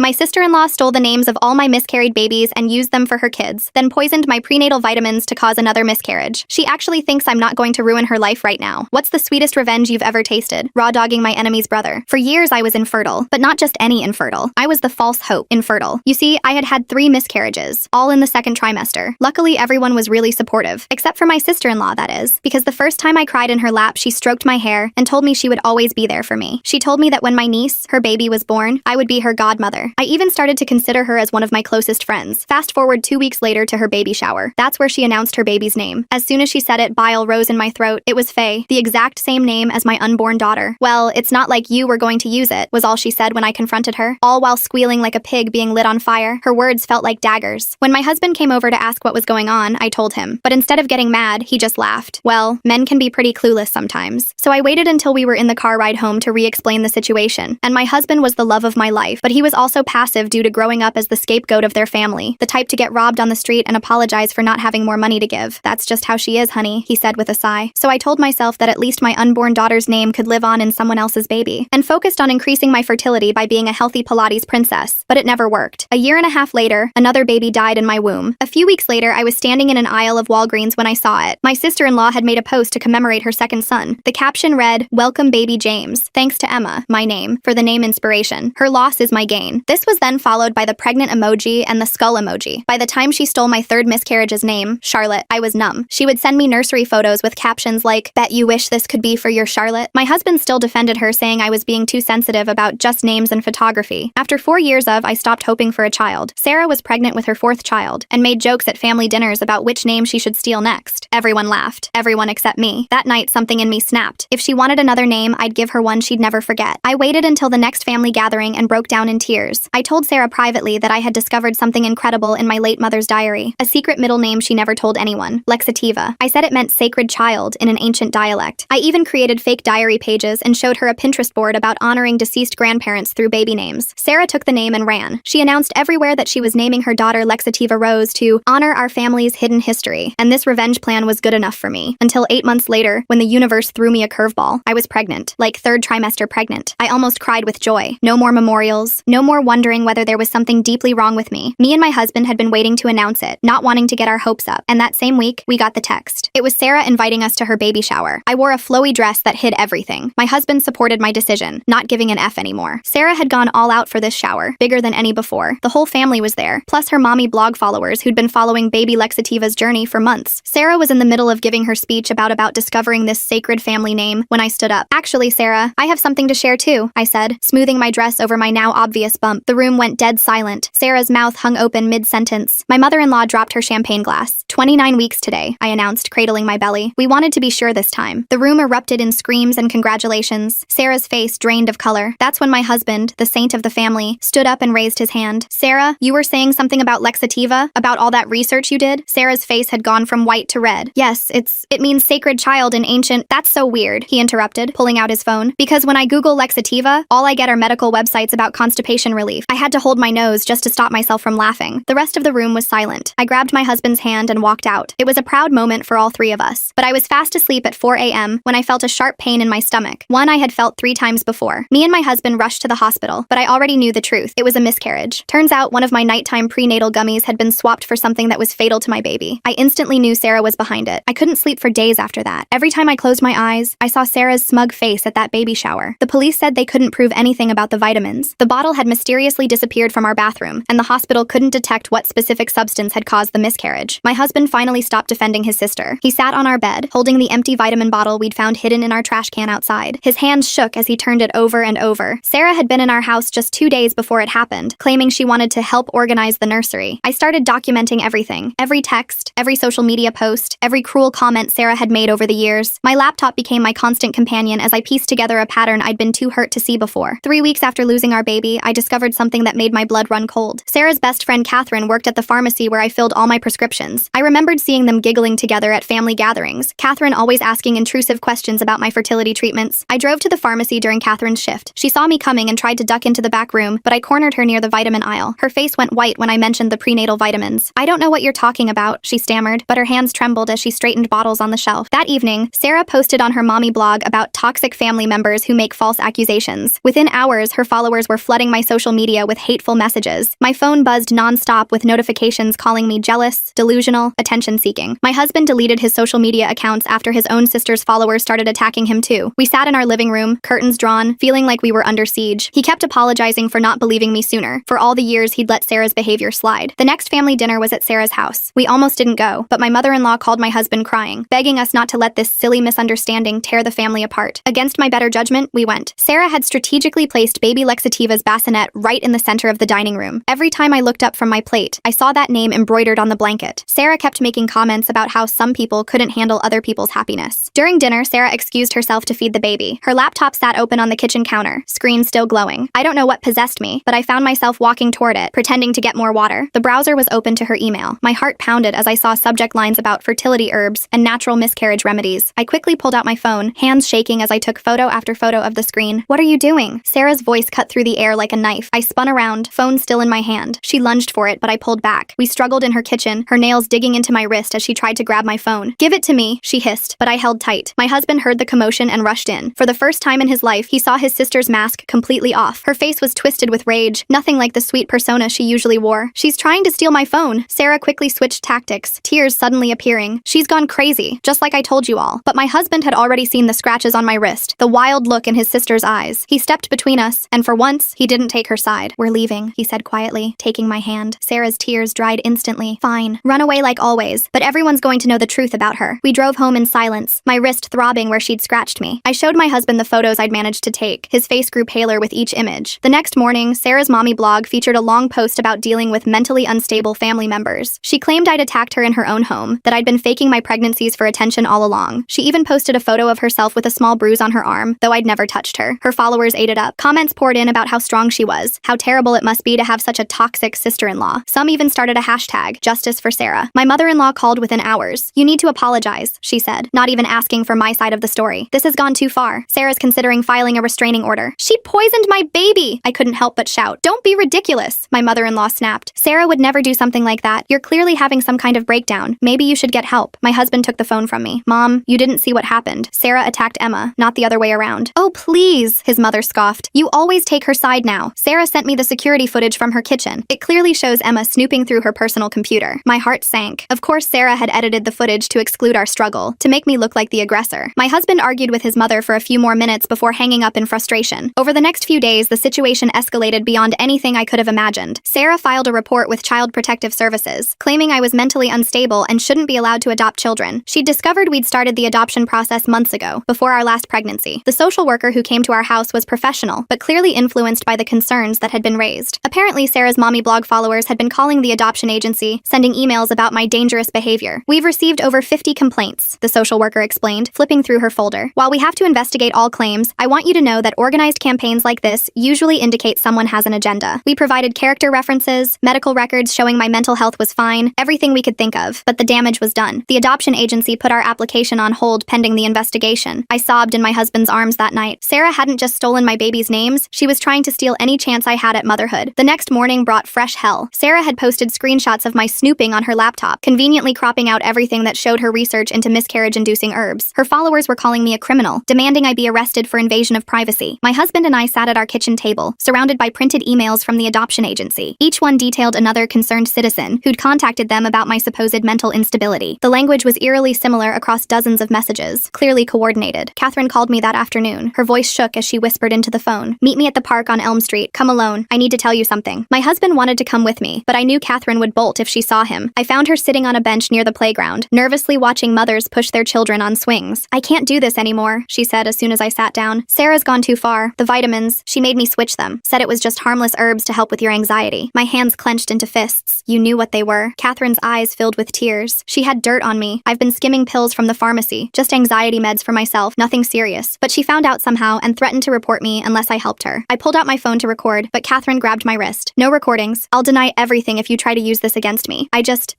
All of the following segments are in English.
My sister-in-law stole the names of all my miscarried babies and used them for her kids, then poisoned my prenatal vitamins to cause another miscarriage. She actually thinks I'm not going to ruin her life right now. What's the sweetest revenge you've ever tasted? Raw dogging my enemy's brother. For years I was infertile, but not just any infertile. I was the false hope infertile. You see, I had 3 miscarriages, all in the second trimester. Luckily, everyone was really supportive, except for my sister-in-law, that is, because the first time I cried in her lap, she stroked my hair and told me she would always be there for me. She told me that when my niece, her baby, was born, I would be her godmother. I even started to consider her as one of my closest friends. Fast forward 2 weeks later to her baby shower. That's where she announced her baby's name. As soon as she said it, bile rose in my throat. It was Faye, the exact same name as my unborn daughter. Well, it's not like you were going to use it, was all she said when I confronted her, all while squealing like a pig being lit on fire. Her words felt like daggers. When my husband came over to ask what was going on, I told him. But instead of getting mad, he just laughed. Well, men can be pretty clueless sometimes. So I waited until we were in the car ride home to re-explain the situation. And my husband was the love of my life, but he was also passive due to growing up as the scapegoat of their family, the type to get robbed on the street and apologize for not having more money to give. That's just how she is, honey, he said with a sigh. So I told myself that at least my unborn daughter's name could live on in someone else's baby, and focused on increasing my fertility by being a healthy Pilates princess. But it never worked. A year and a half later, another baby died in my womb. A few weeks later, I was standing in an aisle of Walgreens when I saw it. My sister-in-law had made a post to commemorate her second son. The caption read, "Welcome baby James. Thanks to Emma, my name, for the name inspiration. Her loss is my gain." This was then followed by the pregnant emoji and the skull emoji. By the time she stole my third miscarriage's name, Charlotte, I was numb. She would send me nursery photos with captions like, "Bet you wish this could be for your Charlotte." My husband still defended her, saying I was being too sensitive about just names and photography. After 4 years I stopped hoping for a child. Sarah was pregnant with her 4th child, and made jokes at family dinners about which name she should steal next. Everyone laughed. Everyone except me. That night, something in me snapped. If she wanted another name, I'd give her one she'd never forget. I waited until the next family gathering and broke down in tears. I told Sarah privately that I had discovered something incredible in my late mother's diary, a secret middle name she never told anyone, Lexativa. I said it meant sacred child in an ancient dialect. I even created fake diary pages and showed her a Pinterest board about honoring deceased grandparents through baby names. Sarah took the name and ran. She announced everywhere that she was naming her daughter Lexativa Rose to honor our family's hidden history, and this revenge plan was good enough for me. Until 8 months later, when the universe threw me a curveball. I was pregnant, like 3rd trimester pregnant. I almost cried with joy. No more memorials, no more wondering whether there was something deeply wrong with me. Me and my husband had been waiting to announce it, not wanting to get our hopes up, and that same week, we got the text. It was Sarah inviting us to her baby shower. I wore a flowy dress that hid everything. My husband supported my decision, not giving an F anymore. Sarah had gone all out for this shower, bigger than any before. The whole family was there, plus her mommy blog followers who'd been following baby Lexativa's journey for months. Sarah was in the middle of giving her speech about discovering this sacred family name when I stood up. "Actually, Sarah, I have something to share too," I said, smoothing my dress over my now obvious bump. The room went dead silent. Sarah's mouth hung open mid-sentence. My mother-in-law dropped her champagne glass. 29 weeks today, I announced, cradling my belly. We wanted to be sure this time. The room erupted in screams and congratulations. Sarah's face drained of color. That's when my husband, the saint of the family, stood up and raised his hand. "Sarah, you were saying something about Lexativa? About all that research you did?" Sarah's face had gone from white to red. "Yes, it means sacred child in ancient—" "That's so weird," he interrupted, pulling out his phone. "Because when I Google Lexativa, all I get are medical websites about constipation relief." I had to hold my nose just to stop myself from laughing. The rest of the room was silent. I grabbed my husband's hand and walked out. It was a proud moment for all 3 of us. But I was fast asleep at 4 a.m. when I felt a sharp pain in my stomach, one I had felt 3 times before. Me and my husband rushed to the hospital, but I already knew the truth. It was a miscarriage. Turns out one of my nighttime prenatal gummies had been swapped for something that was fatal to my baby. I instantly knew Sarah was behind it. I couldn't sleep for days after that. Every time I closed my eyes, I saw Sarah's smug face at that baby shower. The police said they couldn't prove anything about the vitamins. The bottle had mysteriously disappeared from our bathroom, and the hospital couldn't detect what specific substance had caused the miscarriage. My husband finally stopped defending his sister. He sat on our bed, holding the empty vitamin bottle we'd found hidden in our trash can outside. His hands shook as he turned it over and over. Sarah had been in our house just 2 days before it happened, claiming she wanted to help organize the nursery. I started documenting everything. Every text, every social media post, every cruel comment Sarah had made over the years. My laptop became my constant companion as I pieced together a pattern I'd been too hurt to see before. 3 weeks after losing our baby, I discovered something that made my blood run cold. Sarah's best friend Catherine worked at the pharmacy where I filled all my prescriptions. I remembered seeing them giggling together at family gatherings, Catherine always asking intrusive questions about my fertility treatments. I drove to the pharmacy during Catherine's shift. She saw me coming and tried to duck into the back room, but I cornered her near the vitamin aisle. Her face went white when I mentioned the prenatal vitamins. "I don't know what you're talking about," she stammered, but her hands trembled as she straightened bottles on the shelf. That evening, Sarah posted on her mommy blog about toxic family members who make false accusations. Within hours, her followers were flooding my social media with hateful messages. My phone buzzed nonstop with notifications calling me jealous, delusional, attention-seeking. My husband deleted his social media accounts after his own sister's followers started attacking him too. We sat in our living room, curtains drawn, feeling like we were under siege. He kept apologizing for not believing me sooner, for all the years he'd let Sarah's behavior slide. The next family dinner was at Sarah's house. We almost didn't go, but my mother-in-law called my husband crying, begging us not to let this silly misunderstanding tear the family apart. Against my better judgment, we went. Sarah had strategically placed baby Lexativa's bassinet right in the center of the dining room. Every time I looked up from my plate, I saw that name embroidered on the blanket. Sarah kept making comments about how some people couldn't handle other people's happiness. During dinner, Sarah excused herself to feed the baby. Her laptop sat open on the kitchen counter, screen still glowing. I don't know what possessed me, but I found myself walking toward it, pretending to get more water. The browser was open to her email. My heart pounded as I saw subject lines about fertility herbs and natural miscarriage remedies. I quickly pulled out my phone, hands shaking as I took photo after photo of the screen. "What are you doing?" Sarah's voice cut through the air like a knife. I spun around, phone still in my hand. She lunged for it, but I pulled back. We struggled in her kitchen, her nails digging into my wrist as she tried to grab my phone. "Give it to me," she hissed, but I held tight. My husband heard the commotion and rushed in. For the first time in his life, he saw his sister's mask completely off. Her face was twisted with rage, nothing like the sweet persona she usually wore. "She's trying to steal my phone." Sarah quickly switched tactics, tears suddenly appearing. "She's gone crazy, just like I told you all." But my husband had already seen the scratches on my wrist, the wild look in his sister's eyes. He stepped between us, and for once, he didn't take her side. "We're leaving," he said quietly, taking my hand. Sarah's tears dried instantly. "Fine. Run away like always, but everyone's going to know the truth about her." We drove home in silence, my wrist throbbing where she'd scratched me. I showed my husband the photos I'd managed to take. His face grew paler with each image. The next morning, Sarah's mommy blog featured a long post about dealing with mentally unstable family members. She claimed I'd attacked her in her own home, that I'd been faking my pregnancies for attention all along. She even posted a photo of herself with a small bruise on her arm, though I'd never touched her. Her followers ate it up. Comments poured in about how strong she was, how terrible it must be to have such a toxic sister-in-law. Some even started a hashtag, Justice for Sarah. My mother-in-law called within hours. "You need to apologize," she said, not even asking for my side of the story. "This has gone too far. Sarah's considering filing a restraining order." "She poisoned my baby!" I couldn't help but shout. "Don't be ridiculous," my mother-in-law snapped. "Sarah would never do something like that. You're clearly having some kind of breakdown. Maybe you should get help." My husband took the phone from me. "Mom, you didn't see what happened. Sarah attacked Emma, not the other way around." "Oh, please," his mother scoffed. "You always take her side now." Sarah sent me the security footage from her kitchen. It clearly shows Emma snooping through her personal computer. My heart sank. Of course, Sarah had edited the footage to exclude our struggle, to make me look like the aggressor. My husband argued with his mother for a few more minutes before hanging up in frustration. Over the next few days, the situation escalated beyond anything I could have imagined. Sarah filed a report with Child Protective Services, claiming I was mentally unstable and shouldn't be allowed to adopt children. She'd discovered we'd started the adoption process months ago, before our last pregnancy. The social worker who came to our house was professional, but clearly influenced by the concerns that had been raised. Apparently, Sarah's mommy blog followers had been calling the adoption agency, sending emails about my dangerous behavior. "We've received over 50 complaints," the social worker explained, flipping through her folder. "While we have to investigate all claims, I want you to know that organized campaigns like this usually indicate someone has an agenda. We provided character references, medical records showing my mental health was fine, everything we could think of, but the damage was done. The adoption agency put our application on hold pending the investigation." I sobbed in my husband's arms that night. Sarah hadn't just stolen my baby's names, she was trying to steal any chance I had at motherhood. The next morning brought fresh hell. Sarah had posted screenshots of my snooping on her laptop, conveniently cropping out everything that showed her research into miscarriage-inducing herbs. Her followers were calling me a criminal, demanding I be arrested for invasion of privacy. My husband and I sat at our kitchen table, surrounded by printed emails from the adoption agency. Each one detailed another concerned citizen who'd contacted them about my supposed mental instability. The language was eerily similar across dozens of messages, clearly coordinated. Catherine called me that afternoon. Her voice shook as she whispered into the phone. "Meet me at the park on Elm Street. Come alone. I need to tell you something." My husband wanted to come with me, but I knew Catherine would bolt if she saw him. I found her sitting on a bench near the playground, nervously watching mothers push their children on swings. "I can't do this anymore," she said as soon as I sat down. "Sarah's gone too far. The vitamins, she made me switch them. Said it was just harmless herbs to help with your anxiety." My hands clenched into fists. "You knew what they were." Catherine's eyes filled with tears. "She had dirt on me. I've been skimming pills from the pharmacy, just anxiety meds for myself, nothing serious. But she found out somehow and threatened to report me unless I helped her." I pulled out my phone to record, but Catherine grabbed my wrist. "No recordings. I'll deny everything if you try to use this against me.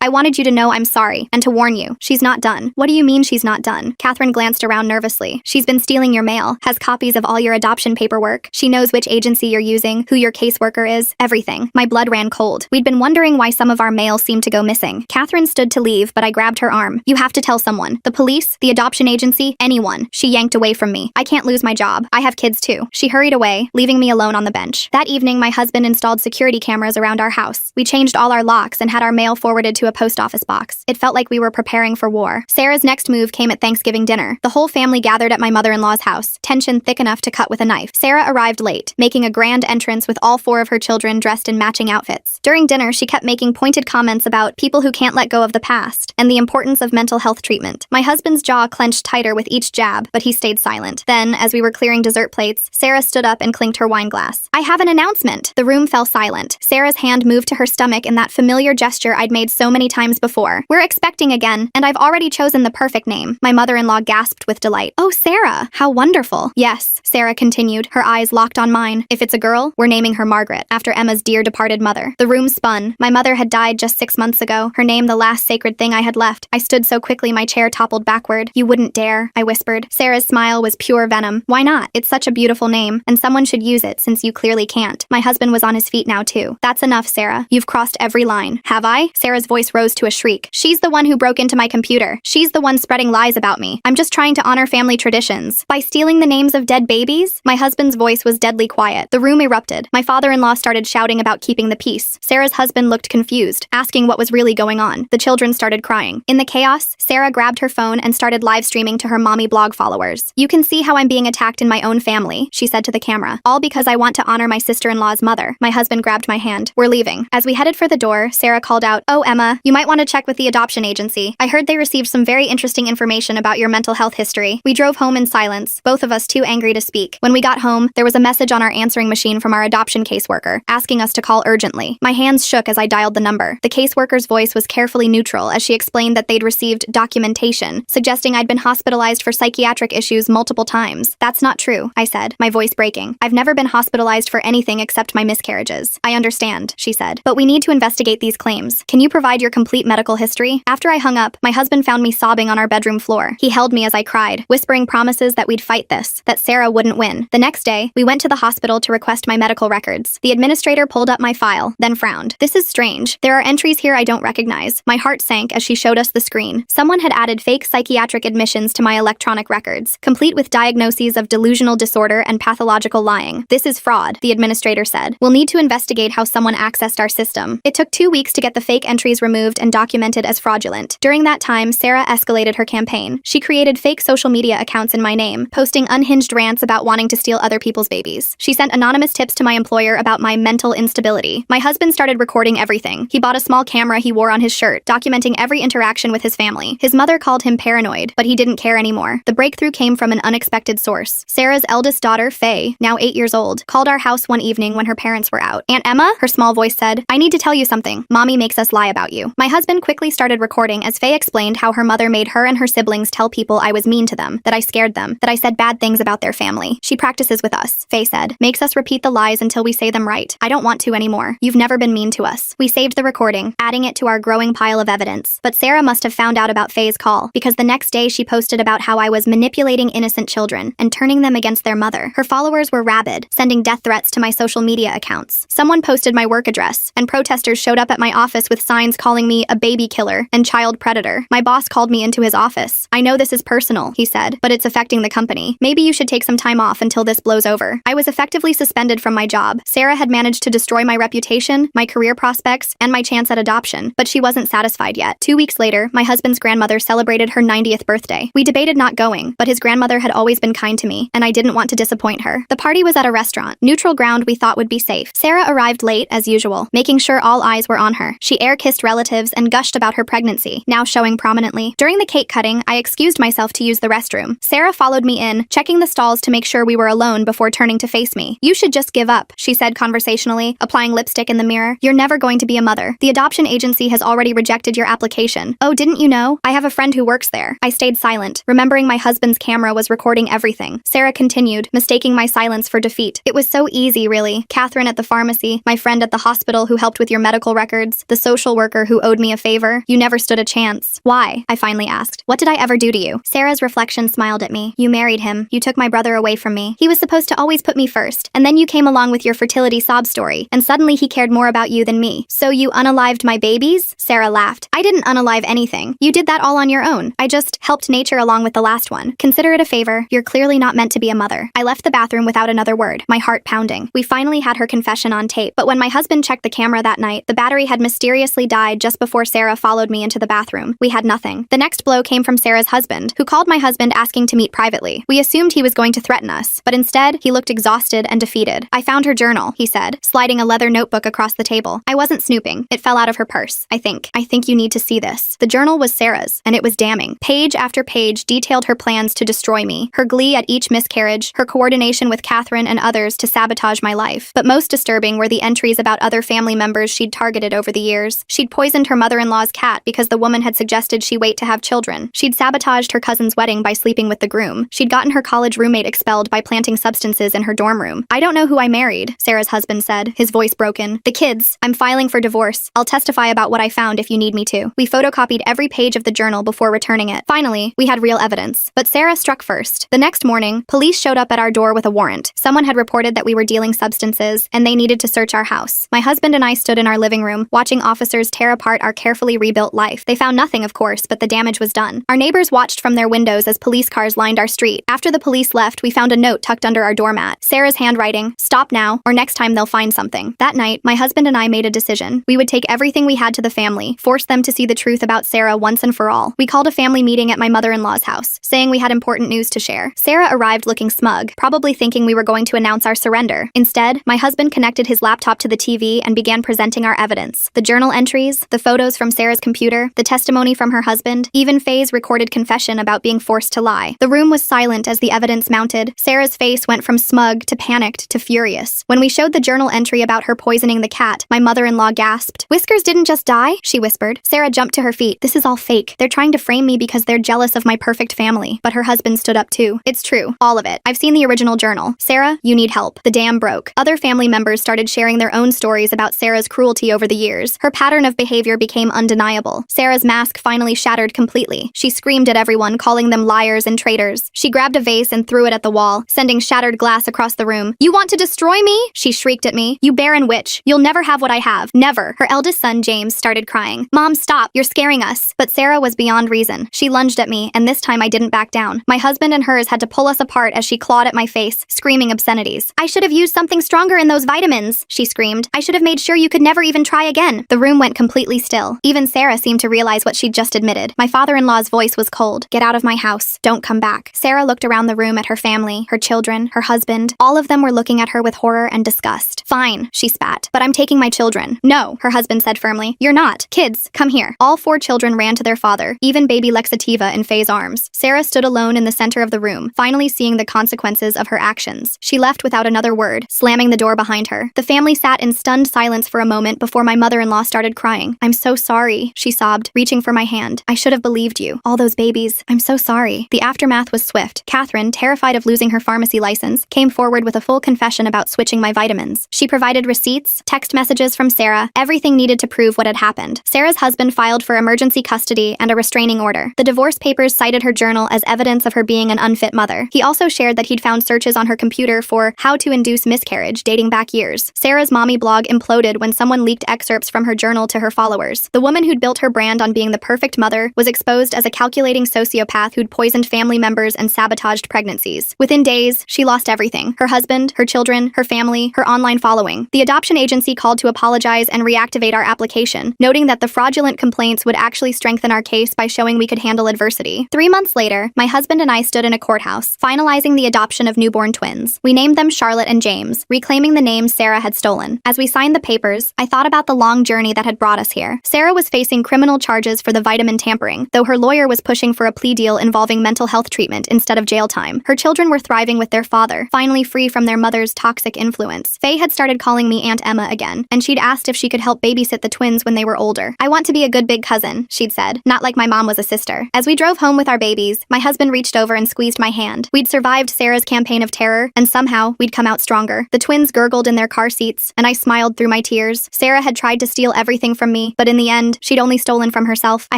I wanted you to know I'm sorry, and to warn you, she's not done." "What do you mean she's not done?" Catherine glanced around nervously. "She's been stealing your mail, has copies of all your adoption paperwork. She knows which agency you're using, who your caseworker is, everything." My blood ran cold. We'd been wondering why some of our mail seemed to go missing. Catherine stood to leave, but I grabbed her arm. "You have to tell someone. The police, the adoption agency, anyone." She yanked away from me. "I can't lose my job. I have kids too." She hurried away, leaving me alone on the bench. That evening, my husband installed security cameras around our house. We changed all our locks and had our mail forwarded to a post office box. It felt like we were preparing for war. Sarah's next move came at Thanksgiving dinner. The whole family gathered at my mother-in-law's house, tension thick enough to cut with a knife. Sarah arrived late, making a grand entrance with all 4 of her children dressed in matching outfits. During dinner, she kept making pointed comments about people who can't let go of the past and the importance of mental health treatment. My husband's jaw clenched tighter with each jab, but he stayed silent. Then, as we were clearing dessert plates, Sarah stood up and clinked her wine glass. "I have an announcement." The room fell silent. Sarah's hand moved to her stomach in that familiar gesture I'd made so many times before. "We're expecting again, and I've already chosen the perfect name." My mother-in-law gasped with delight. "Oh, Sarah, how wonderful." "Yes," Sarah continued, her eyes locked on mine. "If it's a girl, we're naming her Margaret, after Emma's dear departed mother." The room spun. My mother had died just 6 months ago, her name the last sacred thing I had left. I stood so quickly my chair toppled backward. "You wouldn't dare," I whispered. Sarah's smile was pure venom. "Why not? It's such a beautiful name, and someone should use it since you clearly can't." My husband was on his feet now too. "That's enough, Sarah. You've crossed every line." "Have I?" Sarah's voice rose to a shriek. "She's the one who broke into my computer. She's the one spreading lies about me. I'm just trying to honor family traditions. By stealing the names of dead babies?" My husband's voice was deadly quiet. The room erupted. My father-in-law started shouting about keeping the peace. Sarah's husband looked confused, asking what was really going on. The children started crying. In the chaos, Sarah grabbed her phone and started live streaming to her mommy blog followers. "You can see how I'm being attacked in my own family," she said to the camera. "All because I want to honor my sister-in-law's mother." My husband grabbed my hand. "We're leaving." As we headed for the door, Sarah called out, "Oh, Emma, you might want to check with the adoption agency. I heard they received some very interesting information about your mental health history." We drove home in silence, both of us too angry to speak. When we got home, there was a message on our answering machine from our adoption caseworker, asking us to call urgently. My hands shook as I dialed the number. The caseworker's voice was carefully neutral as she explained that they'd received documentation, suggesting I'd been hospitalized for psychiatric issues multiple times. "That's not true," I said, my voice breaking. "I've never been hospitalized for anything except my miscarriages." "I understand," she said, "but we need to investigate these claims. Can you provide your complete medical history?" After I hung up, my husband found me sobbing on our bedroom floor. He held me as I cried, whispering promises that we'd fight this, that Sarah wouldn't win. The next day, we went to the hospital to request my medical records. The administrator pulled up my file, then frowned. "This is strange. There are entries here I don't recognize." My heart sank as she showed us the screen. Someone had added fake psychiatric admissions to my electronic records, complete with diagnoses of delusional disorder and pathological lying. "This is fraud," the administrator said. "We'll need to investigate how someone accessed our system." It took 2 weeks to get the fake entries removed and documented as fraudulent. During that time, Sarah escalated her campaign. She created fake social media accounts in my name, posting unhinged rants about wanting to steal other people's babies. She sent anonymous tips to my employer about my mental instability. My husband started recording everything. He bought a small camera he wore on his shirt, documenting every interaction with his family. His mother called him paranoid, but he didn't care anymore. The breakthrough came from an unexpected source. Sarah's eldest daughter, Faye, now 8 years old, called our house one evening when her parents were out. "Aunt Emma," her small voice said, "I need to tell you something. Mommy makes us lie about you." My husband quickly started recording as Faye explained how her mother made her and her siblings tell people I was mean to them, that I scared them, that I said bad things about their family. "She practices with us," Faye said. "Makes us repeat the lies until we say them right. I don't want to anymore. You've never been mean to us." We saved the recording, adding it to our growing pile of evidence. But Sarah must have found out about Faye's call, because the next day she posted about how I was manipulating innocent children and turning them against their mother. Her followers were rabid, sending death threats to my social media accounts. Someone posted my work address, and protesters showed up at my office with signs calling me a baby killer and child predator. My boss called me into his office. "I know this is personal," he said, "but it's affecting the company. Maybe you should take some time off until this blows over." I was effectively suspended from my job. Sarah had managed to destroy my reputation, my career prospects, and my chance at adoption, but she wasn't satisfied yet. 2 weeks later, my husband's grandmother celebrated her 90th birthday. We debated not going, but his grandmother had always been kind to me, and I didn't want to disappoint her. The party was at a restaurant, neutral ground we thought would be safe. Sarah arrived late, as usual, making sure all eyes were on her. She air-kissed relatives and gushed about her pregnancy, now showing prominently. During the cake cutting, I excused myself to use the restroom. Sarah followed me in, checking the stalls to make sure we were alone before turning to face me. "You should just give up," she said conversationally, applying lipstick in the mirror. "You're never going to be a mother. The adoption agency has already rejected your application." "Oh, didn't you know? I have a friend who works there." I stayed silent, remembering my husband's camera was recording everything. Sarah continued, mistaking my silence for defeat. "It was so easy, really. Catherine at the pharmacy, my friend at the hospital who helped with your medical records, the social worker who owed me a favor. You never stood a chance." "Why?" I finally asked. "What did I ever do to you?" Sarah's reflection smiled at me. "You married him. You took my brother away from me. He was supposed to always put me first, and then you came along with your fertility sob story, and suddenly he cared more about you than me. So you unalived my babies?" Sarah laughed. "I didn't unalive anything. You did that all on your own. I just helped nature along with the last one. Consider it a favor. You're clearly not meant to be a mother." I left the bathroom without another word, my heart pounding. everything. We finally had her confession on tape, but when my husband checked the camera that night, the battery had mysteriously died just before Sarah followed me into the bathroom. We had nothing. The next blow came from Sarah's husband, who called my husband asking to meet privately. We assumed he was going to threaten us, but instead, he looked exhausted and defeated. "I found her journal," he said, sliding a leather notebook across the table. "I wasn't snooping. It fell out of her purse. I think you need to see this." The journal was Sarah's, and it was damning. Page after page detailed her plans to destroy me, her glee at each miscarriage, her coordination with Catherine and others to sabotage my life. But most disturbing were the entries about other family members she'd targeted over the years. She'd poisoned her mother-in-law's cat because the woman had suggested she wait to have children. She'd sabotaged her cousin's wedding by sleeping with the groom. She'd gotten her college roommate expelled by planting substances in her dorm room. "I don't know who I married," Sarah's husband said, his voice broken. "The kids. I'm filing for divorce. I'll testify about what I found if you need me to." We photocopied every page of the journal before returning it. Finally, we had real evidence. But Sarah struck first. The next morning, police showed up at our door with a warrant. Someone had reported that we were dealing substances, and they needed to search our house. My husband and I stood in our living room, watching officers tear apart our carefully rebuilt life. They found nothing, of course, but the damage was done. Our neighbors watched from their windows as police cars lined our street. After the police left, we found a note tucked under our doormat. Sarah's handwriting: "Stop now, or next time they'll find something." That night, my husband and I made a decision. We would take everything we had to the family, force them to see the truth about Sarah once and for all. We called a family meeting at my mother-in-law's house, saying we had important news to share. Sarah arrived looking smug, probably thinking we were going to announce our surrender. Instead, my husband connected his laptop to the TV and began presenting our evidence. The journal entries, the photos from Sarah's computer, the testimony from her husband, even Faye's recorded confession about being forced to lie. The room was silent as the evidence mounted. Sarah's face went from smug to panicked to furious. When we showed the journal entry about her poisoning the cat, my mother-in-law gasped. "Whiskers didn't just die," she whispered. Sarah jumped to her feet. "This is all fake. They're trying to frame me because they're jealous of my perfect family." But her husband stood up too. "It's true. All of it. I've seen the original journal. Sarah, you need help." The dam broke. Other family members started sharing their own stories about Sarah's cruelty over the years. Her pattern of behavior became undeniable. Sarah's mask finally shattered completely. She screamed at everyone, calling them liars and traitors. She grabbed a vase and threw it at the wall, sending shattered glass across the room. "You want to destroy me?" she shrieked at me. "You barren witch. You'll never have what I have. Never." Her eldest son, James, started crying. "Mom, stop. You're scaring us." But Sarah was beyond reason. She lunged at me, and this time I didn't back down. My husband and hers had to pull us apart as she clawed at my face, screaming obscenities. "I should have used something stronger in those vitamins," she screamed. "I should have made sure you could never even try again." The room went completely still. Even Sarah seemed to realize what she'd just admitted. My father-in-law's voice was cold. "Get out of my house. Don't come back." Sarah looked around the room at her family, her children, her husband. All of them were looking at her with horror and disgust. "Fine," she spat, "but I'm taking my children." "No," her husband said firmly. "You're not. Kids, come here." All 4 children ran to their father, even baby Lexativa in Faye's arms. Sarah stood alone in the center of the room, finally seeing the consequences of her actions. She left without another word, slamming the door behind her. The family sat in stunned silence for a moment before my mother-in-law started crying. "I'm so sorry," she sobbed, reaching for my hand. "I should have believed you. All those babies. I'm so sorry." The aftermath was swift. Catherine, terrified of losing her pharmacy license, came forward with a full confession about switching my vitamins. She provided receipts, text messages from Sarah, everything needed to prove what had happened. Sarah's husband filed for emergency custody and a restraining order. The divorce papers cited her journal as evidence of her being an unfit mother. He also shared that he'd found searches on her computer for how to induce miscarriage dating back years. Sarah's mommy blog imploded when someone leaked excerpts from her journal to her followers. The woman who'd built her brand on being the perfect mother was exposed as a calculating sociopath who'd poisoned family members and sabotaged pregnancies. Within days, she lost everything: her husband, her children, her family, her online following. The adoption agency called to apologize and reactivate our application, noting that the fraudulent complaints would actually strengthen our case by showing we could handle adversity. 3 months later, my husband and I stood in a courthouse, finalizing the adoption of newborn twins. We named them Charlotte and James, reclaiming the names Sarah had stolen. As we signed the papers, I thought about the long journey that had brought us here. Sarah was facing criminal charges for the vitamin tampering, though her lawyer was pushing for a plea deal involving mental health treatment instead of jail time. Her children were thriving with their father, finally free from their mother's toxic influence. Faye had started calling me Aunt Emma again, and she'd asked if she could help babysit the twins when they were older. "I want to be a good big cousin," she'd said, "not like my mom was a sister." As we drove home with our babies, my husband reached over and squeezed my hand. We'd survived Sarah's campaign of terror, and somehow we'd come out stronger. The twins gurgled in their car seats, and I smiled through my tears. Sarah had tried to steal everything from me, but in the end, she'd only stolen from herself. I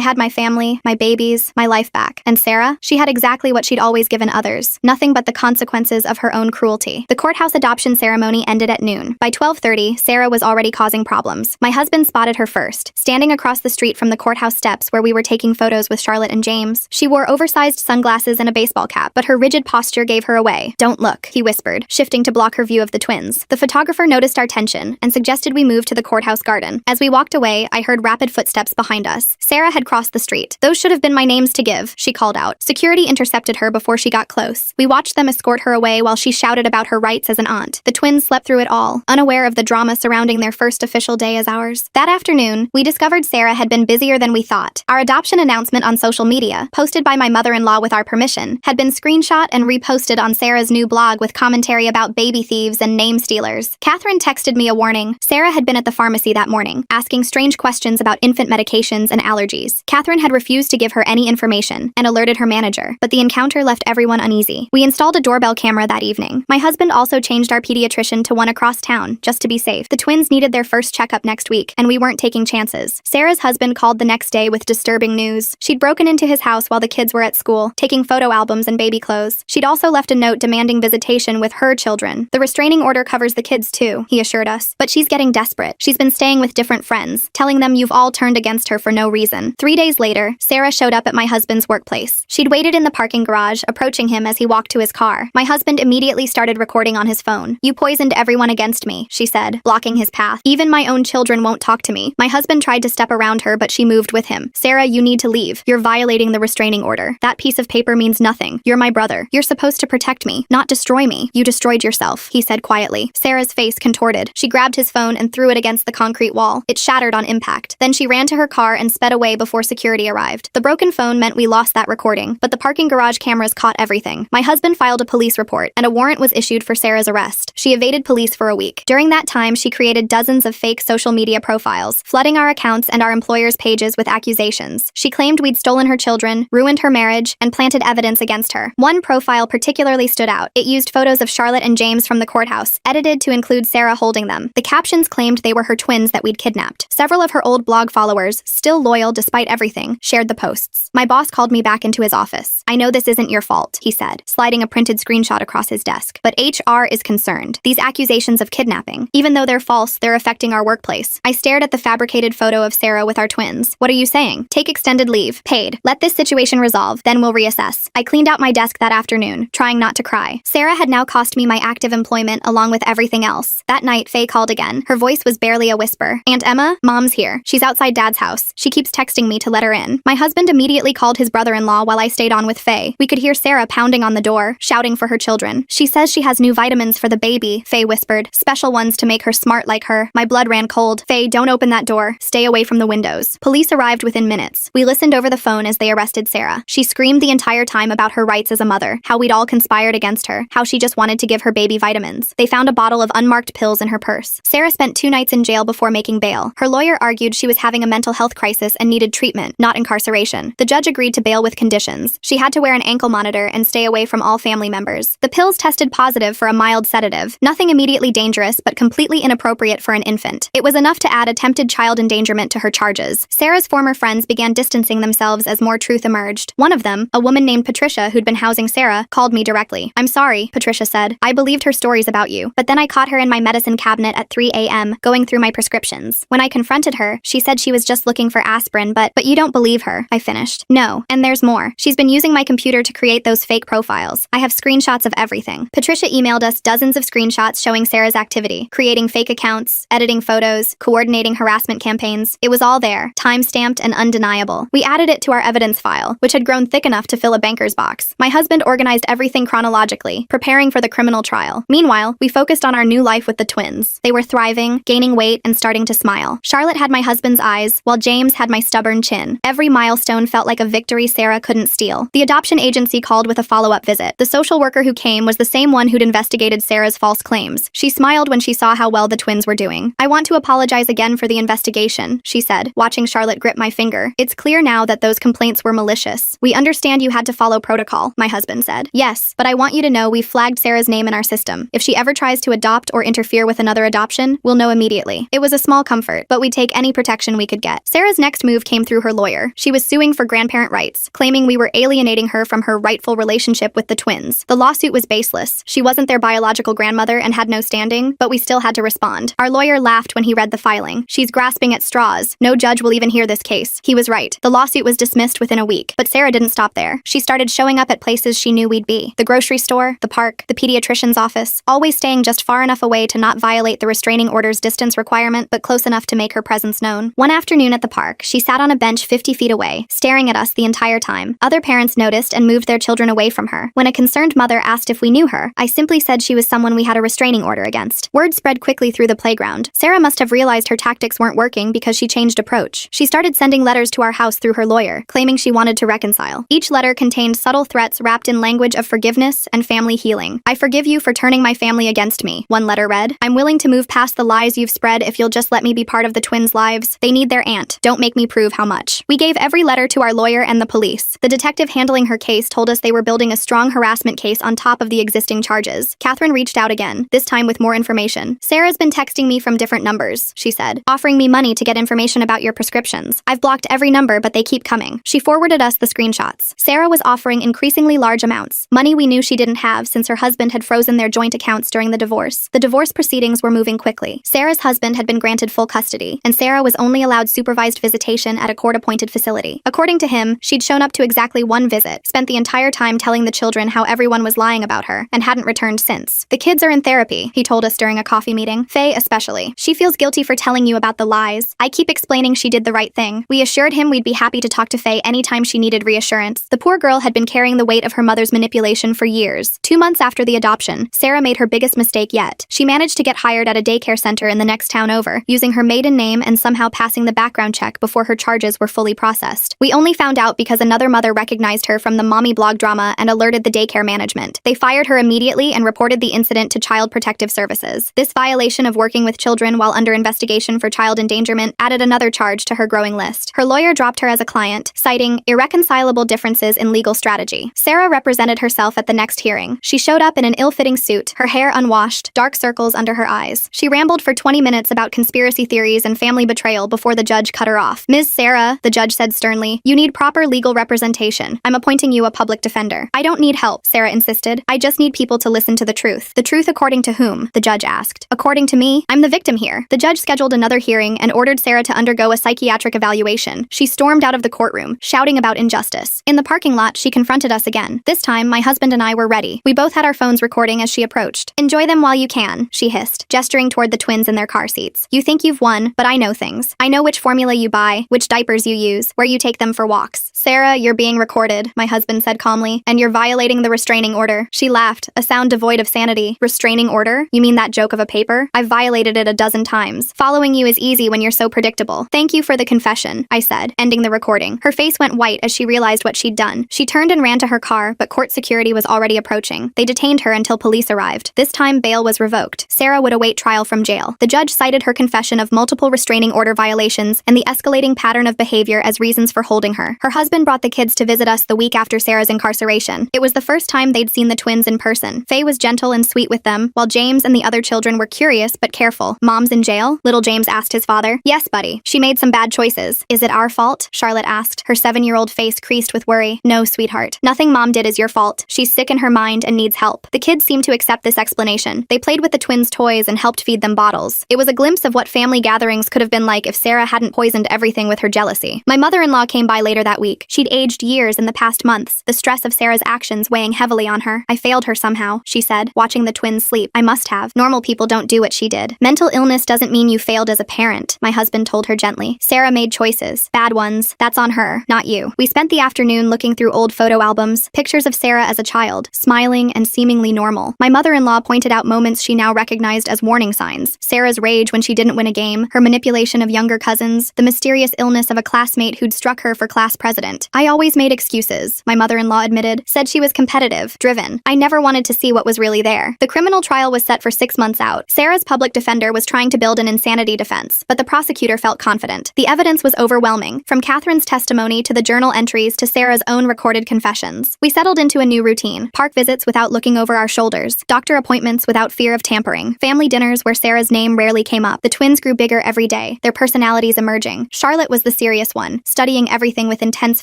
had my family, my babies, my life back. And Sarah? She had exactly what she'd always given others: nothing but the consequences of her own cruelty. The courthouse adoption ceremony ended at noon. By 12:30, Sarah was already causing problems. My husband spotted her first, standing across the street from the courthouse steps where we were taking photos with Charlotte and James. She wore oversized sunglasses and a baseball cap, but her rigid posture gave her away. "Don't look," he whispered, shifting to block her view view of the twins. The photographer noticed our tension and suggested we move to the courthouse garden. As we walked away, I heard rapid footsteps behind us. Sarah had crossed the street. "Those should have been my names to give," she called out. Security intercepted her before she got close. We watched them escort her away while she shouted about her rights as an aunt. The twins slept through it all, unaware of the drama surrounding their first official day as ours. That afternoon, we discovered Sarah had been busier than we thought. Our adoption announcement on social media, posted by my mother-in-law with our permission, had been screenshot and reposted on Sarah's new blog with commentary about baby thieves and name stealers. Catherine texted me a warning. Sarah had been at the pharmacy that morning, asking strange questions about infant medications and allergies. Catherine had refused to give her any information and alerted her manager, but the encounter left everyone uneasy. We installed a doorbell camera that evening. My husband also changed our pediatrician to one across town, just to be safe. The twins needed their first checkup next week, and we weren't taking chances. Sarah's husband called the next day with disturbing news. She'd broken into his house while the kids were at school, taking photo albums and baby clothes. She'd also left a note demanding visitation with her children. "The restraining order covers the kids too," he assured us. "But she's getting desperate. She's been staying with different friends, telling them you've all turned against her for no reason." 3 days later, Sarah showed up at my husband's workplace. She'd waited in the parking garage, approaching him as he walked to his car. My husband immediately started recording on his phone. "You poisoned everyone against me," she said, blocking his path. "Even my own children won't talk to me." My husband tried to step around her, but she moved with him. "Sarah, you need to leave. You're violating the restraining order. That piece of paper means nothing. You're my brother. You're supposed to protect me, not destroy me. You destroyed yourself," he said quietly. Sarah's face contorted. She grabbed his phone and threw it against the concrete wall. It shattered on impact. Then she ran to her car and sped away before security arrived. The broken phone meant we lost that recording, but the parking garage cameras caught everything. My husband filed a police report, and a warrant was issued for Sarah's arrest. She evaded police for a week. During that time, she created dozens of fake social media profiles, flooding our accounts and our employers' pages with accusations. She claimed we'd stolen her children, ruined her marriage, and planted evidence against her. One profile particularly stood out. It used photos of Charlotte and James from the courthouse, edited to include Sarah holding them. The captions claimed they were her twins that we'd kidnapped. Several of her old blog followers, still loyal despite everything, shared the posts. My boss called me back into his office. "I know this isn't your fault," he said, sliding a printed screenshot across his desk. "But HR is concerned. These accusations of kidnapping, even though they're false, they're affecting our workplace." I stared at the fabricated photo of Sarah with our twins. "What are you saying? Take extended leave. Paid. Let this situation resolve, then we'll reassess." I cleaned out my desk that afternoon, trying not to cry. Sarah had now cost me my active employment along with everything else. That night, Faye called again. Her voice was barely a whisper. "Aunt Emma, Mom's here. She's outside Dad's house. She keeps texting me to let her in." My husband immediately called his brother-in-law while I stayed on with Faye. We could hear Sarah pounding on the door, shouting for her children. "She says she has new vitamins for the baby," Faye whispered. "Special ones to make her smart like her." My blood ran cold. "Faye, don't open that door. Stay away from the windows." Police arrived within minutes. We listened over the phone as they arrested Sarah. She screamed the entire time about her rights as a mother, how we'd all conspired against her, how she just wanted to give her baby vitamins. They found a bottle of unmarked pills in her purse. Sarah spent 2 nights in jail before making bail. Her lawyer argued she was having a mental health crisis and needed treatment, not incarceration. The judge agreed to bail with conditions. She had to wear an ankle monitor and stay away from all family members. The pills tested positive for a mild sedative, nothing immediately dangerous but completely inappropriate for an infant. It was enough to add attempted child endangerment to her charges. Sarah's former friends began distancing themselves as more truth emerged. One of them, a woman named Patricia who'd been housing Sarah, called me directly. "I'm sorry," Patricia said. "I believed her stories about you, but then I caught her in my medicine cabinet at 3 a.m., going through my prescriptions. When I confronted her, she said she was just looking for aspirin, but you don't believe her," I finished. "No, and there's more. She's been using my computer to create those fake profiles. I have screenshots of everything." Patricia emailed us dozens of screenshots showing Sarah's activity, creating fake accounts, editing photos, coordinating harassment campaigns. It was all there, time-stamped and undeniable. We added it to our evidence file, which had grown thick enough to fill a banker's box. My husband organized everything chronologically, preparing for the criminal trial. Meanwhile, we focused on our new life with the twins. They were thriving, gaining weight, and starting to smile. Charlotte had my husband's eyes, while James had my stubborn chin. Every milestone felt like a victory Sarah couldn't steal. The adoption agency called with a follow-up visit. The social worker who came was the same one who'd investigated Sarah's false claims. She smiled when she saw how well the twins were doing. "I want to apologize again for the investigation," she said, watching Charlotte grip my finger. "It's clear now that those complaints were malicious. We understand you had to follow protocol," my husband said. "Yes, but I want you to know we've flagged Sarah's name in our system. If she ever tries to adopt or interfere with another adoption, we'll know immediately." It was a small comfort, but we'd take any protection we could get. Sarah's next move came through her lawyer. She was suing for grandparent rights, claiming we were alienating her from her rightful relationship with the twins. The lawsuit was baseless. She wasn't their biological grandmother and had no standing, but we still had to respond. Our lawyer laughed when he read the filing. "She's grasping at straws. No judge will even hear this case." He was right. The lawsuit was dismissed within a week, but Sarah didn't stop there. She started showing up at places she knew we'd be. The grocery store, the park, the pediatrician's office, always staying just far enough away to not violate the restraining order's distance requirement, but close enough to make her presence known. One afternoon at the park, she sat on a bench 50 feet away, staring at us the entire time. Other parents noticed and moved their children away from her. When a concerned mother asked if we knew her, I simply said she was someone we had a restraining order against. Word spread quickly through the playground. Sarah must have realized her tactics weren't working because she changed approach. She started sending letters to our house through her lawyer, claiming she wanted to reconcile. Each letter contained subtle threats wrapped in language of forgiveness and family healing. "I forgive you for turning my family against me," one letter read. "I'm willing to move past the lies you've spread if you'll just let me be part of the twins' lives. They need their aunt. Don't make me prove how much." We gave every letter to our lawyer and the police. The detective handling her case told us they were building a strong harassment case on top of the existing charges. Catherine reached out again, this time with more information. "Sarah's been texting me from different numbers," she said, "offering me money to get information about your prescriptions. I've blocked every number, but they keep coming." She forwarded us the screenshots. Sarah was offering increasingly large amounts, money we knew she didn't have since her husband had frozen their joint accounts during the divorce. The divorce proceedings were moving quickly. Sarah's husband had been granted full custody, and Sarah was only allowed supervised visitation at a court-appointed facility. According to him, she'd shown up to exactly one visit, spent the entire time telling the children how everyone was lying about her, and hadn't returned since. "The kids are in therapy," he told us during a coffee meeting. "Faye especially. She feels guilty for telling you about the lies. I keep explaining she did the right thing." We assured him we'd be happy to talk to Faye anytime she needed reassurance. The poor girl had been carrying the weight of her mother's manipulation for years. 2 months after the adoption, Sarah made her biggest mistake yet. She managed to get hired at a daycare center in the next town over, using her maiden name and somehow passing the background check before her charges were fully processed. We only found out because another mother recognized her from the mommy blog drama and alerted the daycare management. They fired her immediately and reported the incident to Child Protective Services. This violation of working with children while under investigation for child endangerment added another charge to her growing list. Her lawyer dropped her as a client, citing irreconcilable differences in legal strategy. Sarah represented herself at the next hearing. She showed up in an ill-fitting suit, her hair unwashed, dark circles under her eyes. She rambled for 20 minutes about conspiracy theories and family betrayal before the judge cut her off. "Ms. Sarah," the judge said sternly, "you need proper legal representation. I'm appointing you a public defender." "I don't need help," Sarah insisted. "I just need people to listen to the truth." "The truth according to whom?" the judge asked. "According to me. I'm the victim here." The judge scheduled another hearing and ordered Sarah to undergo a psychiatric evaluation. She stormed out of the courtroom, shouting about injustice. In the parking lot, she confronted us again. This time, my husband and I were ready. We both had our phones recording as she approached. "Enjoy them while you can," she hissed, gesturing toward the twins in their car seats. "You think you've won, but I know things. I know which formula you buy, which diapers you use, where you take them for walks." "Sarah, you're being recorded," my husband said calmly, "and you're violating the restraining order." She laughed, a sound devoid of sanity. "Restraining order? You mean that joke of a paper? I've violated it a dozen times. Following you is easy when you're so predictable." "Thank you for the confession," I said, ending the recording. Her face went white as she realized what she'd done. She turned and ran to her car, but court security was already approaching. They detained her until police arrived. This time, bail was revoked. Sarah would await trial from jail. The judge cited her confession of multiple restraining order violations and the escalating pattern of behavior as reasons for holding her. Her husband brought the kids to visit us the week after Sarah's incarceration. It was the first time they'd seen the twins in person. Faye was gentle and sweet with them, while James and the other children were curious but careful. "Mom's in jail?" little James asked his father. "Yes, buddy. She made some bad choices." "Is it our fault?" Charlotte asked, her 7-year-old face creased with worry. "No, sweetheart. Nothing Mom did is your fault. She's sick in her mind and needs help." The kids seemed to accept this explanation. They played with the twins' toys and helped feed them bottles. It was a glimpse of what family gatherings could have been like if Sarah hadn't poisoned everything with her jealousy. My mother-in-law came by later that week. She'd aged years in the past months, the stress of Sarah's actions weighing heavily on her. "I failed her somehow," she said, watching the twins sleep. "I must have. Normal people don't do what she did." "Mental illness doesn't mean you failed as a parent," my husband told her gently. "Sarah made choices. Bad ones. That's on her, not you." We spent the afternoon looking through old photo albums, pictures of Sarah as a child, smiling and seemingly normal. My mother-in-law pointed out moments she now recognized as warning signs. Sarah's rage when she didn't win a game, her manipulation of younger cousins, the mysterious illness of a classmate who'd struck her for class president. "I always made excuses," my mother-in-law admitted, said she was competitive, driven. "I never wanted to see what was really there." The criminal trial was set for 6 months out. Sarah's public defender was trying to build an insanity defense, but the prosecutor felt confident. The evidence was overwhelming, from Catherine's testimony to the journal entries to Sarah's own recorded confessions. We settled into a new routine: park visits without looking over our shoulders, doctor appointments without fear of tampering, family dinners where Sarah's name rarely came up. The twins grew bigger every day, their personalities emerging. Charlotte was the serious one, studying everything with intense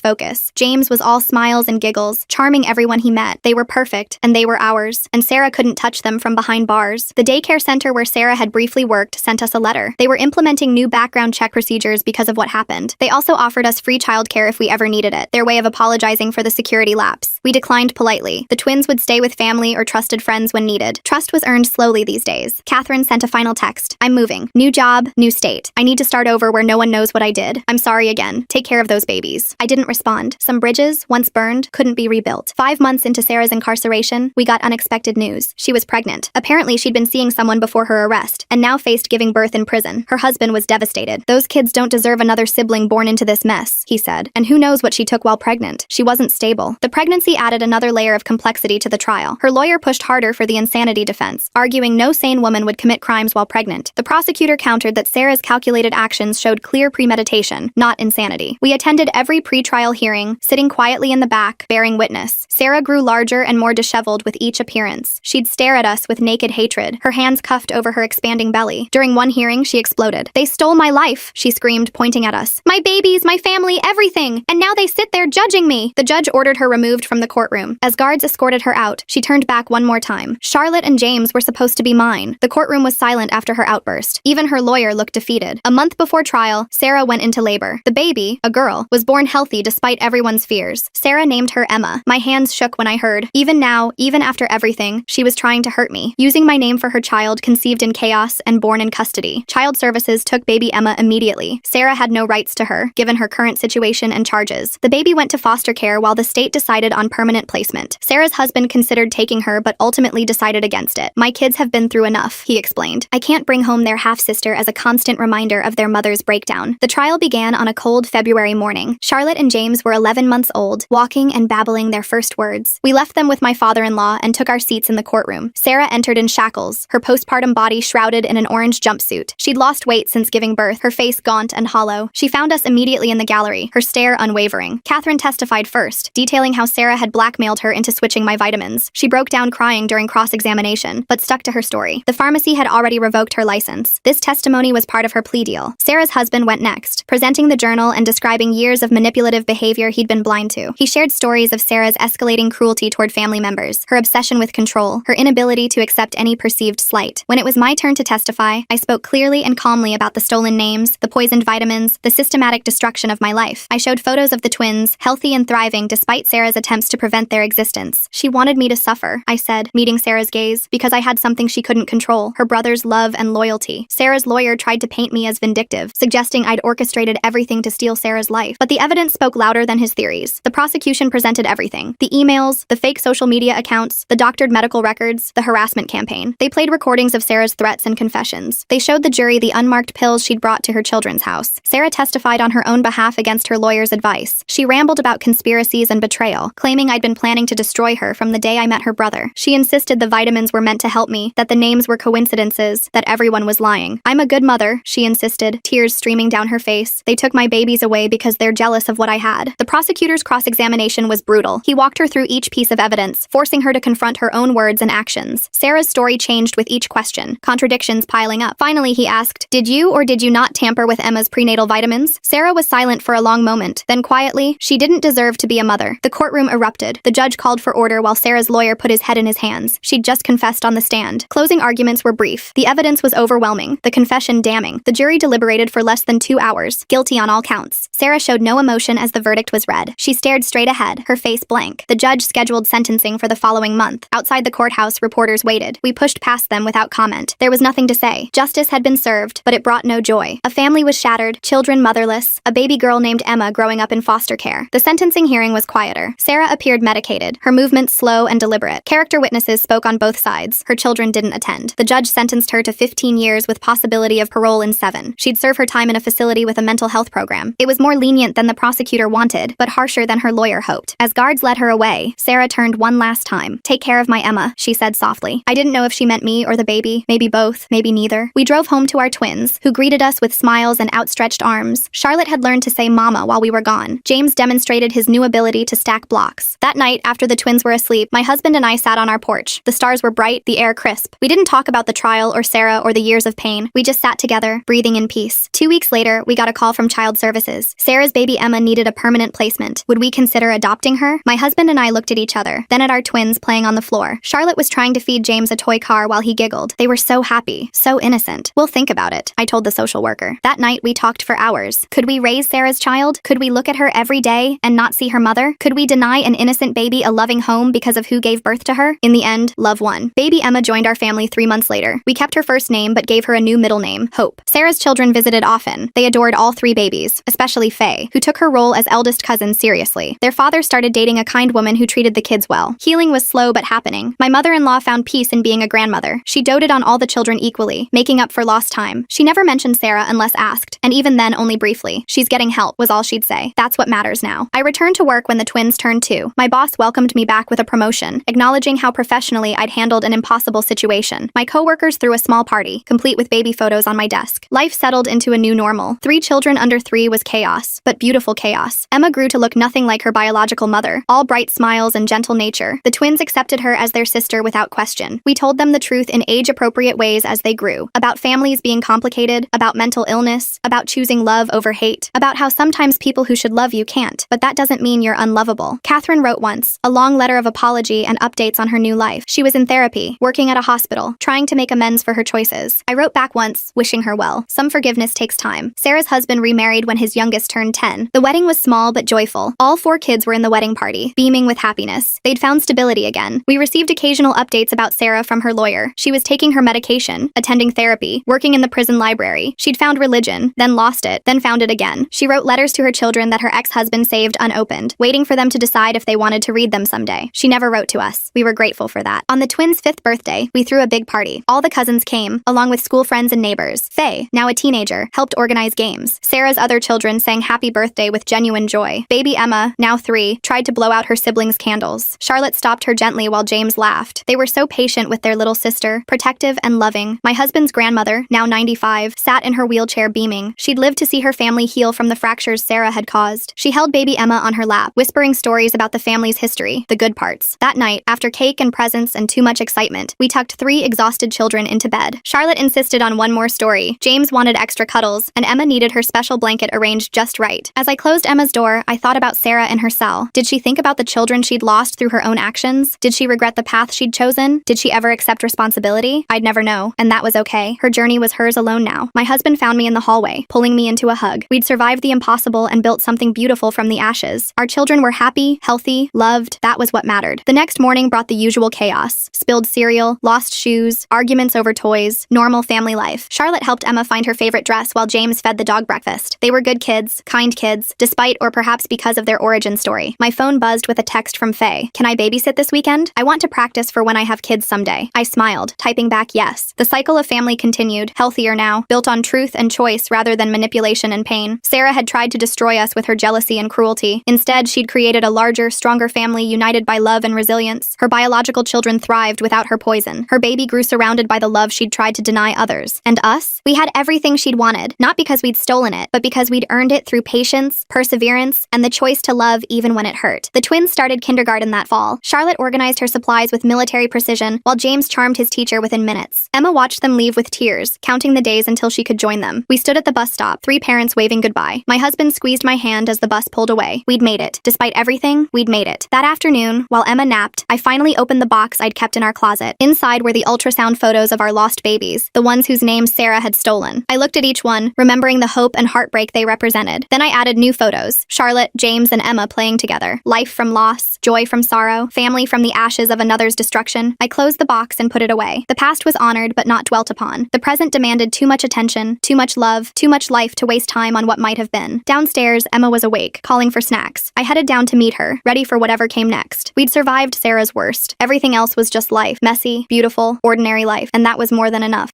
focus. James was all smiles and giggles, charming everyone he met. They were perfect, and they were ours, and Sarah couldn't touch them from behind bars. The daycare center where Sarah had briefly worked sent us a letter. They were implementing new background check procedures because of what happened. They also offered us free childcare if we ever needed it, their way of apologizing for the security lapse. We declined politely. The twins would stay with family or trusted friends when needed. needed. Trust was earned slowly these days. Catherine sent a final text. I'm moving. New job, new state. I need to start over where no one knows what I did. I'm sorry again. Take care of those babies. I didn't respond. Some bridges, once burned, couldn't be rebuilt. 5 months into Sarah's incarceration, we got unexpected news. She was pregnant. Apparently, she'd been seeing someone before her arrest, and now faced giving birth in prison. Her husband was devastated. Those kids don't deserve another sibling born into this mess, he said. And who knows what she took while pregnant. She wasn't stable. The pregnancy added another layer of complexity to the trial. Her lawyer pushed harder for the insanity defense, arguing no sane woman would commit crimes while pregnant. The prosecutor countered that Sarah's calculated actions showed clear premeditation, not insanity. We attended every pre-trial hearing, sitting quietly in the back, bearing witness. Sarah grew larger and more disheveled with each appearance. She'd stare at us with naked hatred, her hands cuffed over her expanding belly. During one hearing, she exploded. "They stole my life," she screamed, pointing at us. "My babies, my family, everything! And now they sit there judging me!" The judge ordered her removed from the courtroom. As guards escorted her out, she turned back one more time. Charlotte and James were supposed to be mine. The courtroom was silent after her outburst. Even her lawyer looked defeated. A month before trial, Sarah went into labor. The baby, a girl, was born healthy despite everyone's fears. Sarah named her Emma. My hands shook when I heard. Even now, even after everything, she was trying to hurt me, using my name for her child conceived in chaos and born in custody. Child Services took baby Emma immediately. Sarah had no rights to her, given her current situation and charges. The baby went to foster care while the state decided on permanent placement. Sarah's husband considered taking her but ultimately decided against it. "My kids have been through enough," he explained. "I can't bring home their half-sister as a constant reminder of their mother's breakdown." The trial began on a cold February morning. Charlotte and James were 11 months old, walking and babbling their first words. We left them with my father-in-law and took our seats in the courtroom. Sarah entered in shackles, her postpartum body shrouded in an orange jumpsuit. She'd lost weight since giving birth, her face gaunt and hollow. She found us immediately in the gallery, her stare unwavering. Catherine testified first, detailing how Sarah had blackmailed her into switching my vitamins. She broke down crying during cross-examination, but stuck to her story. The pharmacy had already revoked her license. This testimony was part of her plea deal. Sarah's husband went next, presenting the journal and describing years of manipulative behavior he'd been blind to. He shared stories of Sarah's escalating cruelty toward family members, her obsession with control, her inability to accept any perceived slight. When it was my turn to testify, I spoke clearly and calmly about the stolen names, the poisoned vitamins, the systematic destruction of my life. I showed photos of the twins, healthy and thriving despite Sarah's attempts to prevent their existence. She wanted me to suffer, I said, meeting Sarah's gaze, because I had something she couldn't control, her brother's love and loyalty. Sarah's lawyer tried to paint me as vindictive, suggesting I'd orchestrated everything to steal Sarah's life. But the evidence spoke louder than his theories. The prosecution presented everything. The emails, the fake social media accounts, the doctored medical records, the harassment campaign. They played recordings of Sarah's threats and confessions. They showed the jury the unmarked pills she'd brought to her children's house. Sarah testified on her own behalf against her lawyer's advice. She rambled about conspiracies and betrayal, claiming I'd been planning to destroy her from the day I met her brother. She insisted the vitamins were meant to help me, that the names were coincidences, that everyone was lying. "I'm a good mother," she insisted, tears streaming down her face. "They took my babies away because they're jealous of what I had." The prosecutor's cross-examination was brutal. He walked her through each piece of evidence, forcing her to confront her own words and actions. Sarah's story changed with each question, contradictions piling up. Finally, he asked, "Did you or did you not tamper with Emma's prenatal vitamins?" Sarah was silent for a long moment. Then quietly, "She didn't deserve to be a mother." The courtroom erupted. The judge called for order while Sarah's lawyer put his head in his hands. She'd just confessed on the stand. Closing arguments were brief. The evidence was overwhelming, the confession damning. The jury deliberated for less than 2 hours, guilty on all counts. Sarah showed no emotion as the verdict was read. She stared straight ahead, her face blank. The judge scheduled sentencing for the following month. Outside the courthouse, reporters waited. We pushed past them without comment. There was nothing to say. Justice had been served, but it brought no joy. A family was shattered, children motherless, a baby girl named Emma growing up in foster care. The sentencing hearing was quieter. Sarah appeared medicated, her movements slow and deliberate. Character witnesses spoke on both sides. Her children didn't attend. The judge sentenced her to 15 years with possibility of parole in 7. She'd serve her time in a facility with a mental health program. It was more lenient than the prosecutor wanted, but harsher than her lawyer hoped. As guards led her away, Sarah turned one last time. "Take care of my Emma," she said softly. I didn't know if she meant me or the baby, maybe both, maybe neither. We drove home to our twins, who greeted us with smiles and outstretched arms. Charlotte had learned to say mama while we were gone. James demonstrated his new ability to stack blocks. That night, after the twins were asleep, my husband and I sat on our porch. The stars were bright, the air crisp. We didn't talk about the trial or Sarah or the years of pain. We just sat together, breathing in peace. 2 weeks later, we got a call from Child Services. Sarah's baby Emma needed a permanent placement. Would we consider adopting her? My husband and I looked at each other, then at our twins playing on the floor. Charlotte was trying to feed James a toy car while he giggled. They were so happy, so innocent. "We'll think about it," I told the social worker. That night, we talked for hours. Could we raise Sarah's child? Could we look at her every day and not see her mother? Could we deny an innocent baby a loving home because of who gave birth to her? In the end, Love one. Baby Emma joined our family 3 months later. We kept her first name but gave her a new middle name, Hope. Sarah's children visited often. They adored all 3 babies, especially Faye, who took her role as eldest cousin seriously. Their father started dating a kind woman who treated the kids well. Healing was slow but happening. My mother-in-law found peace in being a grandmother. She doted on all the children equally, making up for lost time. She never mentioned Sarah unless asked, and even then only briefly. She's getting help, was all she'd say. That's what matters now. I returned to work when the twins turned 2. My boss welcomed me back with a promotion, acknowledging how professionally I'd handled an impossible situation. My coworkers threw a small party, complete with baby photos on my desk. Life settled into a new normal. 3 children under 3 was chaos, but beautiful chaos. Emma grew to look nothing like her biological mother, all bright smiles and gentle nature. The twins accepted her as their sister without question. We told them the truth in age-appropriate ways as they grew, about families being complicated, about mental illness, about choosing love over hate, about how sometimes people who should love you can't, but that doesn't mean you're unlovable. Catherine wrote once, a long letter of apology and updates on her new life. She was in therapy, working at a hospital, trying to make amends for her choices. I wrote back once, wishing her well. Some forgiveness takes time. Sarah's husband remarried when his youngest turned 10. The wedding was small but joyful. All 4 kids were in the wedding party, beaming with happiness. They'd found stability again. We received occasional updates about Sarah from her lawyer. She was taking her medication, attending therapy, working in the prison library. She'd found religion, then lost it, then found it again. She wrote letters to her children that her ex-husband saved unopened, waiting for them to decide if they wanted to read them someday. She never wrote to us. We were grateful for that. On the twins' 5th birthday, we threw a big party. All the cousins came, along with school friends and neighbors. Faye, now a teenager, helped organize games. Sarah's other children sang happy birthday with genuine joy. Baby Emma, now 3, tried to blow out her siblings' candles. Charlotte stopped her gently while James laughed. They were so patient with their little sister, protective and loving. My husband's grandmother, now 95, sat in her wheelchair beaming. She'd lived to see her family heal from the fractures Sarah had caused. She held baby Emma on her lap, whispering stories about the family's history, the good parts. That night, after cake and presents and too much excitement, we tucked 3 exhausted children into bed. Charlotte insisted on one more story. James wanted extra cuddles, and Emma needed her special blanket arranged just right. As I closed Emma's door, I thought about Sarah in her cell. Did she think about the children she'd lost through her own actions? Did she regret the path she'd chosen? Did she ever accept responsibility? I'd never know, and that was okay. Her journey was hers alone now. My husband found me in the hallway, pulling me into a hug. We'd survived the impossible and built something beautiful from the ashes. Our children were happy, healthy, loved. That was what mattered. The next morning brought the usual chaos. Spilled cereal, lost shoes, arguments over toys, normal family life. Charlotte helped Emma find her favorite dress while James fed the dog breakfast. They were good kids, kind kids, despite or perhaps because of their origin story. My phone buzzed with a text from Faye. Can I babysit this weekend? I want to practice for when I have kids someday. I smiled, typing back yes. The cycle of family continued, healthier now, built on truth and choice rather than manipulation and pain. Sarah had tried to destroy us with her jealousy and cruelty. Instead, she'd created a larger, stronger family united by love and resilience. Her biological children thrived without her poison. Her baby grew surrounded by the love she'd tried to deny others. And us? We had everything she'd wanted, not because we'd stolen it, but because we'd earned it through patience, perseverance, and the choice to love even when it hurt. The twins started kindergarten that fall. Charlotte organized her supplies with military precision, while James charmed his teacher within minutes. Emma watched them leave with tears, counting the days until she could join them. We stood at the bus stop, 3 parents waving goodbye. My husband squeezed my hand as the bus pulled away. We'd made it. Despite everything, we'd made it. That afternoon, while Emma napped, I finally opened the box I'd kept in our closet. Inside were the ultrasound photos of our lost babies, the ones whose names Sarah had stolen. I looked at each one, remembering the hope and heartbreak they represented. Then I added new photos. Charlotte, James, and Emma playing together. Life from loss, joy from sorrow, family from the ashes of another's destruction. I closed the box and put it away. The past was honored but not dwelt upon. The present demanded too much attention, too much love, too much life to waste time on what might have been. Downstairs, Emma was awake, calling for snacks. I headed down to meet her, ready for whatever came next. We'd survived Sarah's worst. Everything else was just life. Messy, beautiful, ordinary life. And that was more than enough.